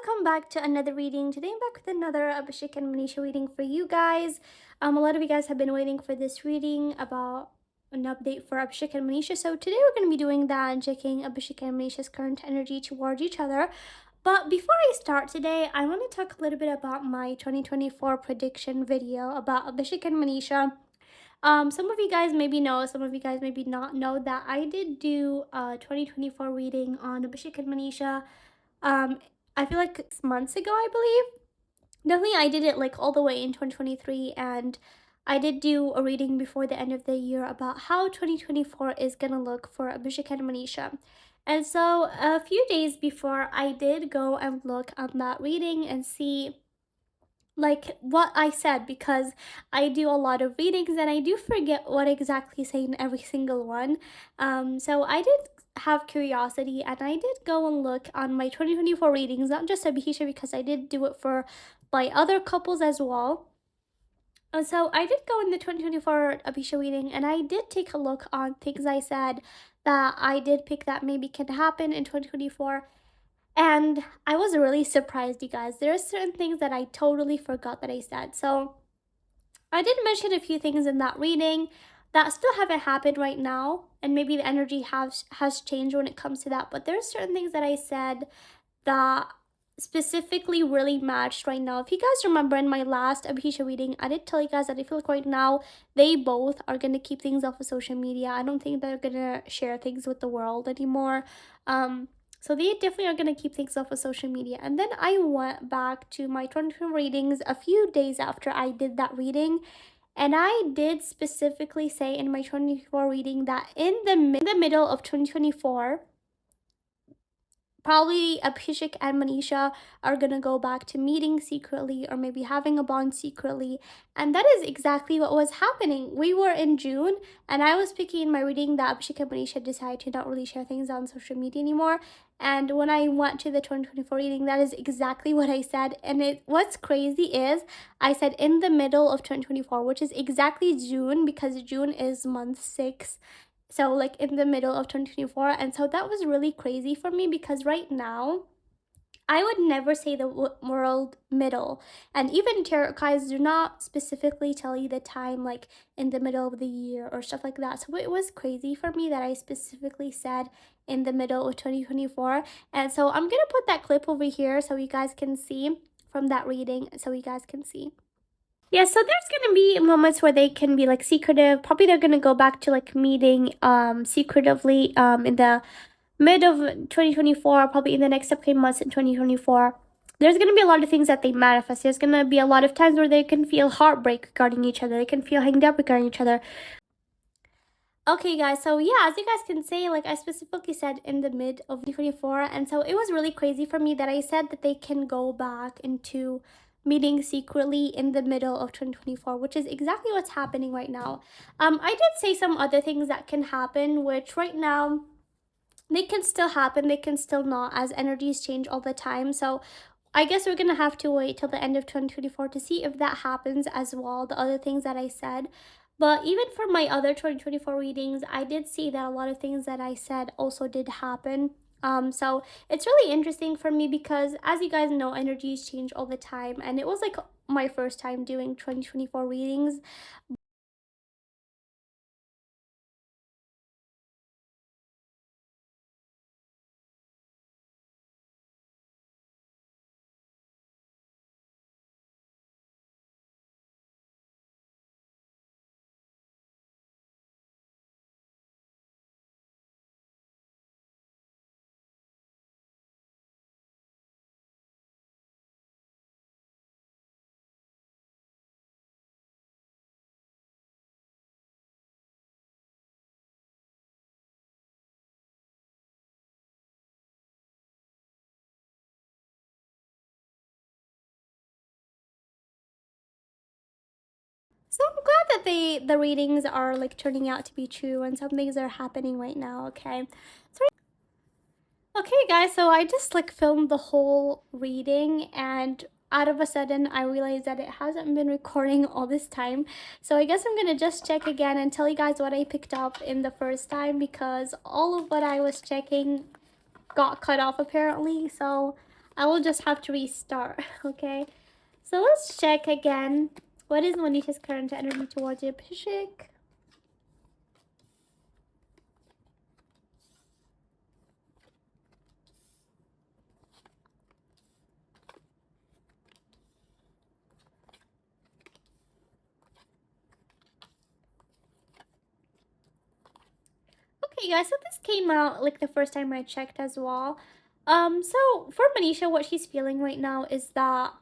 welcome back to another reading. Today I'm back with another Abhishek and Manisha reading for you guys. A lot of you guys have been waiting for this reading about an update for Abhishek and Manisha. So today we're going to be doing that and checking Abhishek and Manisha's current energy towards each other. But before I start today, I want to talk a little bit about my 2024 prediction video about Abhishek and Manisha. Some of you guys maybe know, some of you guys maybe not know that I did do a 2024 reading on Abhishek and Manisha. I feel like 6 months ago, I believe. Definitely, I did it like all the way in 2023, and I did do a reading before the end of the year about how 2024 is gonna look for Abhishek and Manisha. And so, a few days before, I did go and look on that reading and see like what I said, because I do a lot of readings and I do forget what exactly say in every single one. So I did have curiosity and I did go and look on my 2024 readings, not just Abhisha, because I did do it for my other couples as well. And so I did go in the 2024 Abhisha reading and I did take a look on things I said that I did pick that maybe can happen in 2024. And I was really surprised, you guys. There are certain things that I totally forgot that I said. So I did mention a few things in that reading that still haven't happened right now. And maybe the energy has changed when it comes to that. But there are certain things that I said that specifically really matched right now. If you guys remember in my last Abhisha reading, I did tell you guys that I feel like right now they both are going to keep things off of social media. I don't think they're going to share things with the world anymore. So they definitely are going to keep things off of social media. And then I went back to my 2024 readings a few days after I did that reading. And I did specifically say in my 2024 reading that in the middle of 2024, probably Abhishek and Manisha are gonna go back to meeting secretly or maybe having a bond secretly. And that is exactly what was happening. We were in June and I was picking in my reading that Abhishek and Manisha decided to not really share things on social media anymore. And when I went to the 2024 reading, that is exactly what I said. And what's crazy is I said in the middle of 2024, which is exactly June, because June is month 6. So like in the middle of 2024. And so that was really crazy for me, because right now I would never say the world middle. And even tarot cards do not specifically tell you the time like in the middle of the year or stuff like that. So it was crazy for me that I specifically said in the middle of 2024. And so I'm gonna put that clip over here so you guys can see from that reading, so you guys can see. Yeah, so there's gonna be moments where they can be like secretive. Probably they're gonna go back to like meeting secretively in the mid of 2024, probably in the next upcoming months in 2024. There's gonna be a lot of things that they manifest. There's gonna be a lot of times where they can feel heartbreak regarding each other. They can feel hanged up regarding each other. Okay, guys, so yeah, as you guys can see, like I specifically said in the mid of 2024, and so it was really crazy for me that I said that they can go back into meeting secretly in the middle of 2024, which is exactly what's happening right now. I did say some other things that can happen, which right now they can still happen, they can still not, as energies change all the time. So I guess we're gonna have to wait till the end of 2024 to see if that happens as well, the other things that I said. But even for my other 2024 readings, I did see that a lot of things that I said also did happen. So it's really interesting for me because, as you guys know, energies change all the time, and it was like my first time doing 2024 readings. So I'm glad that the readings are like turning out to be true, and some things are happening right now. Okay, so okay, guys, so I just like filmed the whole reading, and out of a sudden I realized that it hasn't been recording all this time. So I guess I'm gonna just check again and tell you guys what I picked up in the first time, because all of what I was checking got cut off apparently. So I will just have to restart. Okay, so let's check again. What is Manisha's current energy towards Abhishek? Okay, guys, so this came out like the first time I checked as well. So for Manisha, what she's feeling right now is that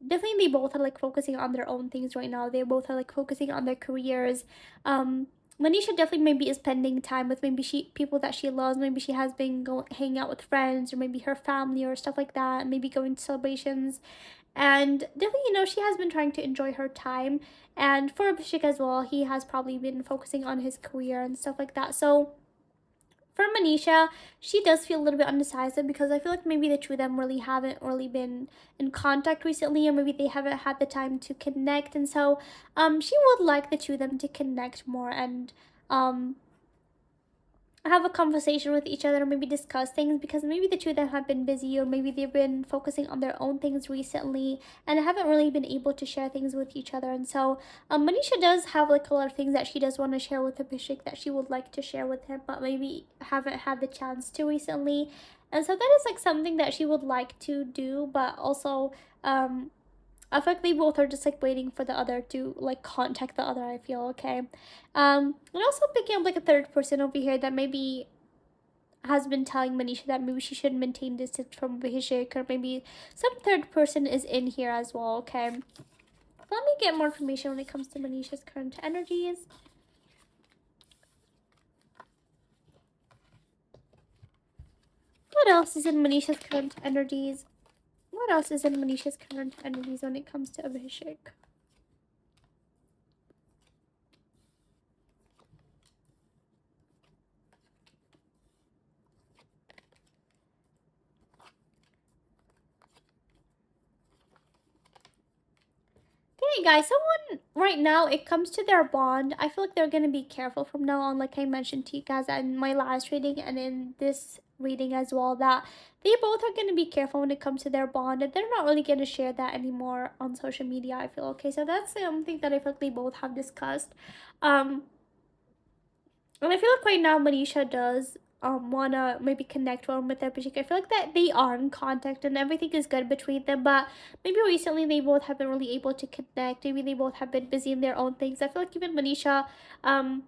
definitely they both are like focusing on their own things right now. They both are like focusing on their careers. Manisha definitely maybe is spending time with maybe people that she loves. Maybe she has been going hanging out with friends or maybe her family or stuff like that. Maybe going to celebrations, and definitely she has been trying to enjoy her time. And for Abhishek as well, he has probably been focusing on his career and stuff like that. So for Manisha, she does feel a little bit undecisive because I feel like maybe the two of them really haven't really been in contact recently, or maybe they haven't had the time to connect. And so she would like the two of them to connect more and um have a conversation with each other, or maybe discuss things, because maybe the two of them have been busy, or maybe they've been focusing on their own things recently and haven't really been able to share things with each other. And so Manisha does have like a lot of things that she does want to share with Abhishek, that she would like to share with him, but maybe haven't had the chance to recently. And so that is like something that she would like to do, but also I feel like they both are just like waiting for the other to like contact the other, I feel. Okay. And also picking up like a third person over here that maybe has been telling Manisha that maybe she should maintain distance from Abhishek, or maybe some third person is in here as well. Okay. Let me get more information when it comes to Manisha's current energies. What else is in Manisha's current energies? What else is in Manisha's current energies when it comes to Abhishek? Okay, guys, someone right now, it comes to their bond. I feel like they're gonna be careful from now on, like I mentioned to you guys in my last reading and in this reading as well, that they both are gonna be careful when it comes to their bond, and they're not really gonna share that anymore on social media, I feel. Okay, so that's something that I feel like they both have discussed. Um, and I feel like right now Manisha does wanna maybe connect well with Abhishek. I feel like that they are in contact and everything is good between them, but maybe recently they both have been really able to connect. Maybe they both have been busy in their own things. I feel like even Manisha, um,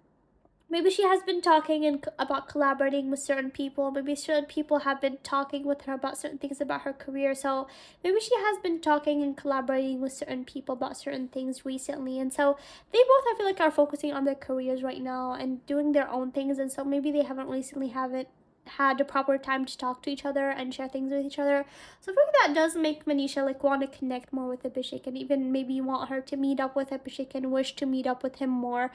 maybe she has been talking and about collaborating with certain people. Maybe certain people have been talking with her about certain things about her career. So maybe she has been talking and collaborating with certain people about certain things recently. And so they both, I feel like, are focusing on their careers right now and doing their own things. And so maybe they haven't had the proper time to talk to each other and share things with each other. So I feel like that does make Manisha like want to connect more with Abhishek, and even maybe want her to meet up with Abhishek and wish to meet up with him more.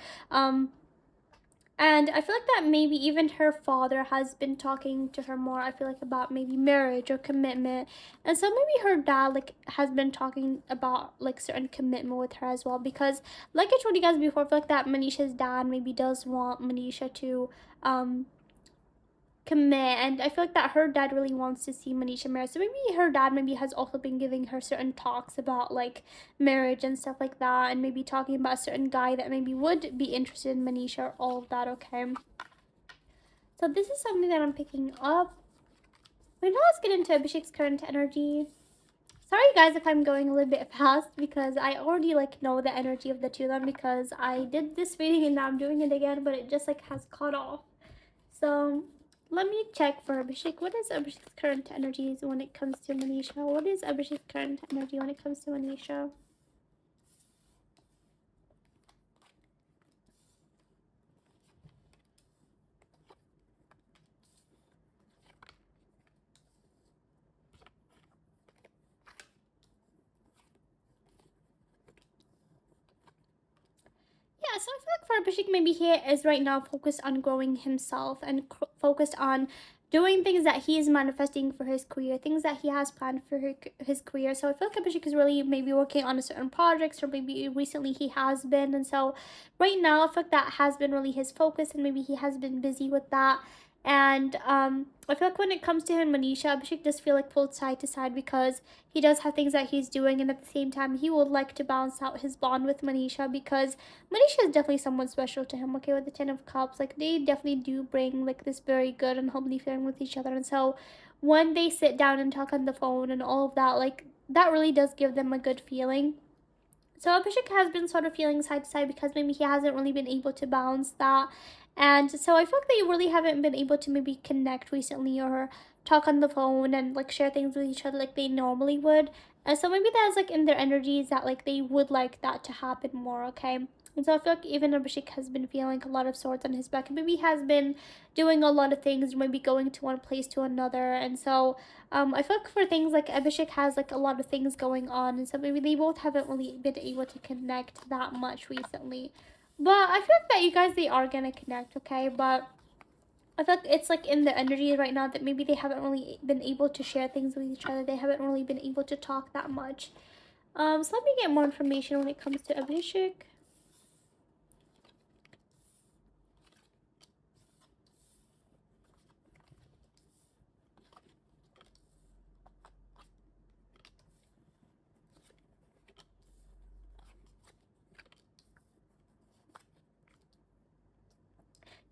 And I feel like that maybe even her father has been talking to her more, I feel like, about maybe marriage or commitment. And so maybe her dad like has been talking about like certain commitment with her as well. Because like I told you guys before, I feel like that Manisha's dad maybe does want Manisha to commit, and I feel like that her dad really wants to see Manisha married. So maybe her dad maybe has also been giving her certain talks about like marriage and stuff like that, and maybe talking about a certain guy that maybe would be interested in Manisha, or all of that. Okay, so this is something that I'm picking up. But now let's get into Abhishek's current energy. Sorry guys if I'm going a little bit fast, because I already like know the energy of the two of them, because I did this reading and now I'm doing it again, but it just like has caught off. So let me check for Abhishek. What is Abhishek's current energies when it comes to Manisha? What is Abhishek's current energy when it comes to Manisha? Yeah, so I feel like for Abhishek, maybe he is right now focused on growing himself and focused on doing things that he is manifesting for his career, things that he has planned for his career. So I feel like Abhishek is really maybe working on a certain projects, or maybe recently he has been. And so right now, I feel like that has been really his focus, and maybe he has been busy with that. And I feel like when it comes to him and Manisha, Abhishek does feel like pulled side to side because he does have things that he's doing, and at the same time he would like to balance out his bond with Manisha, because Manisha is definitely someone special to him. Okay, with the Ten of Cups, like they definitely do bring like this very good and homely feeling with each other. And so when they sit down and talk on the phone and all of that, like that really does give them a good feeling. So Abhishek has been sort of feeling side to side because maybe he hasn't really been able to balance that. And so I feel like they really haven't been able to maybe connect recently or talk on the phone and like share things with each other like they normally would. And so maybe that's like in their energies that like they would like that to happen more, okay? And so I feel like even Abhishek has been feeling a lot of swords on his back. And maybe he has been doing a lot of things, maybe going to one place to another. And so I feel like for things like Abhishek has like a lot of things going on, and so maybe they both haven't really been able to connect that much recently. But I feel like that you guys they are gonna connect, okay? But I feel like it's like in the energy right now that maybe they haven't really been able to share things with each other. They haven't really been able to talk that much. So let me get more information when it comes to Abhishek.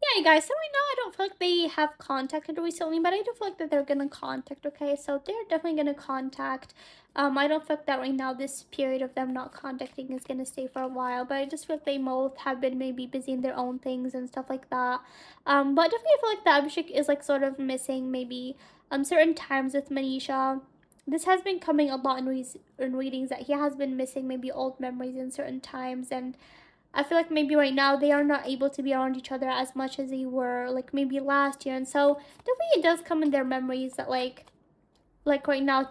Yeah, you guys, so right now I don't feel like they have contacted recently, but I do feel like that they're gonna contact, okay? So they're definitely gonna contact. I don't feel like that right now this period of them not contacting is gonna stay for a while, but I just feel like they both have been maybe busy in their own things and stuff like that. But definitely I feel like the Abhishek is like sort of missing maybe certain times with Manisha. This has been coming a lot in readings that he has been missing maybe old memories in certain times, and I feel like maybe right now they are not able to be around each other as much as they were like maybe last year. And so definitely it does come in their memories that like right now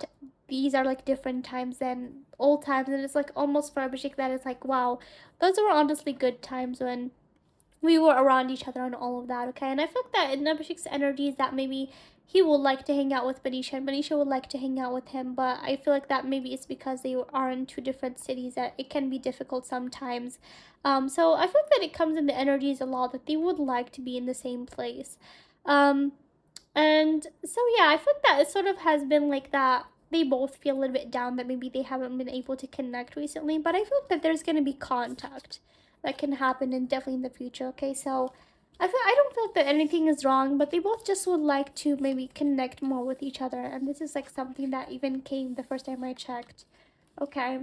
these are like different times than old times, and it's like almost for Abhishek that it's like wow, those were honestly good times when we were around each other and all of that, okay? And I feel like that in Abhishek's energy is that maybe he would like to hang out with Manisha and Manisha would like to hang out with him, but I feel like that maybe it's because they are in two different cities that it can be difficult sometimes. So I feel like that it comes in the energies a lot that they would like to be in the same place. Um, and so yeah, I feel like that it sort of has been like that. They both feel a little bit down that maybe they haven't been able to connect recently, but I feel like that there's gonna be contact that can happen and definitely in the future. Okay, so I don't feel like that anything is wrong, but they both just would like to maybe connect more with each other, and this is like something that even came the first time I checked. Okay,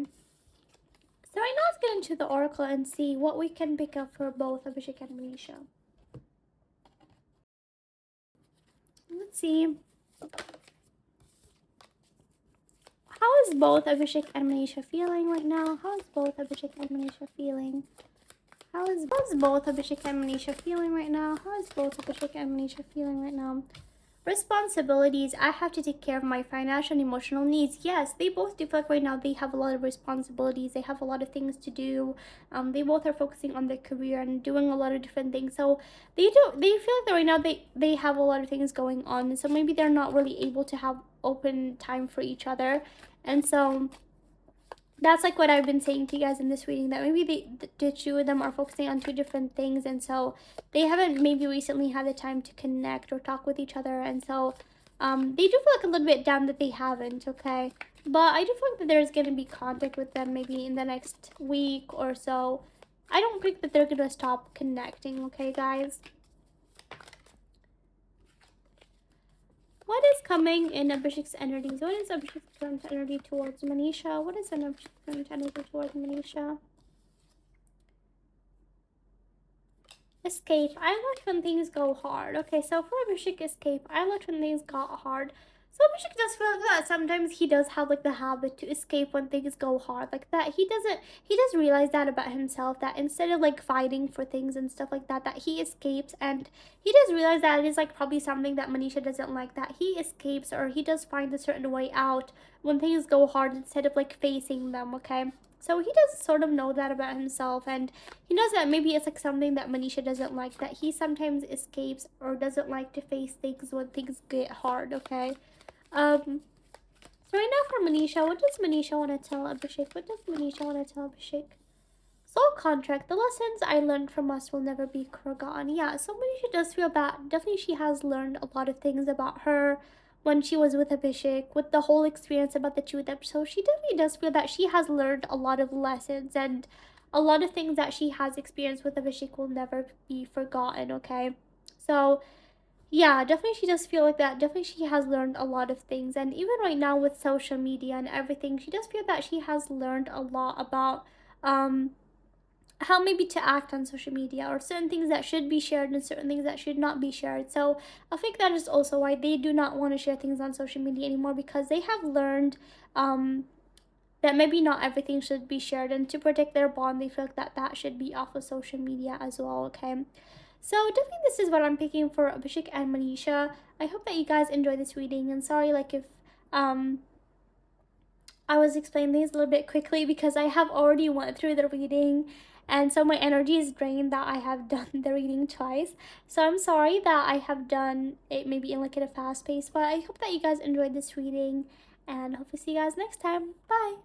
so right now let's get into the oracle and see what we can pick up for both Abhishek and Manisha. Let's see. How is both Abhishek and Manisha feeling right now? How is both Abhishek and Manisha feeling? How's both Abhishek and Manisha feeling right now? How is both Abhishek and Manisha feeling right now? Responsibilities. I have to take care of my financial and emotional needs. Yes, they both do feel like right now they have a lot of responsibilities. They have a lot of things to do. They both are focusing on their career and doing a lot of different things. So they do. They feel like that right now they have a lot of things going on. And so maybe they're not really able to have open time for each other. And so that's like what I've been saying to you guys in this reading, that maybe the two of them are focusing on two different things, and so they haven't maybe recently had the time to connect or talk with each other, and so they do feel like a little bit down that they haven't, okay? But I do feel like that there's going to be contact with them maybe in the next week or so. I don't think that they're going to stop connecting, okay, guys? What is coming in Abhishek's energies? What is Abhishek's current energy towards Manisha? What is Abhishek's current energy towards Manisha? Escape. I like when things go hard. Okay, so for Abhishek, escape. I like when things got hard. So Abhishek does feel like that sometimes he does have like the habit to escape when things go hard like that. He does realize that about himself, that instead of like fighting for things and stuff like that, that he escapes, and he does realize that it is like probably something that Manisha doesn't like, that he escapes or he does find a certain way out when things go hard instead of like facing them, okay? So he does sort of know that about himself, and he knows that maybe it's like something that Manisha doesn't like, that he sometimes escapes or doesn't like to face things when things get hard, okay? So right now for Manisha, what does Manisha want to tell Abhishek? What does Manisha want to tell Abhishek? soul contract. The lessons I learned from us will never be forgotten. Yeah, so Manisha does feel that definitely she has learned a lot of things about her when she was with Abhishek, with the whole experience about the truth episode. She definitely does feel that she has learned a lot of lessons, and a lot of things that she has experienced with Abhishek will never be forgotten, okay? So yeah, definitely she does feel like that. Definitely she has learned a lot of things. And even right now with social media and everything, she does feel that she has learned a lot about um how maybe to act on social media, or certain things that should be shared and certain things that should not be shared. So I think that is also why they do not want to share things on social media anymore, because they have learned that maybe not everything should be shared, and to protect their bond they feel like that should be off of social media as well, okay? So definitely this is what I'm picking for Abhishek and Manisha. I hope that you guys enjoy this reading, and sorry like if um I was explaining these a little bit quickly because I have already went through the reading, and so my energy is drained that I have done the reading twice. So I'm sorry that I have done it maybe in like at a fast pace, but I hope that you guys enjoyed this reading, and hopefully see you guys next time. Bye.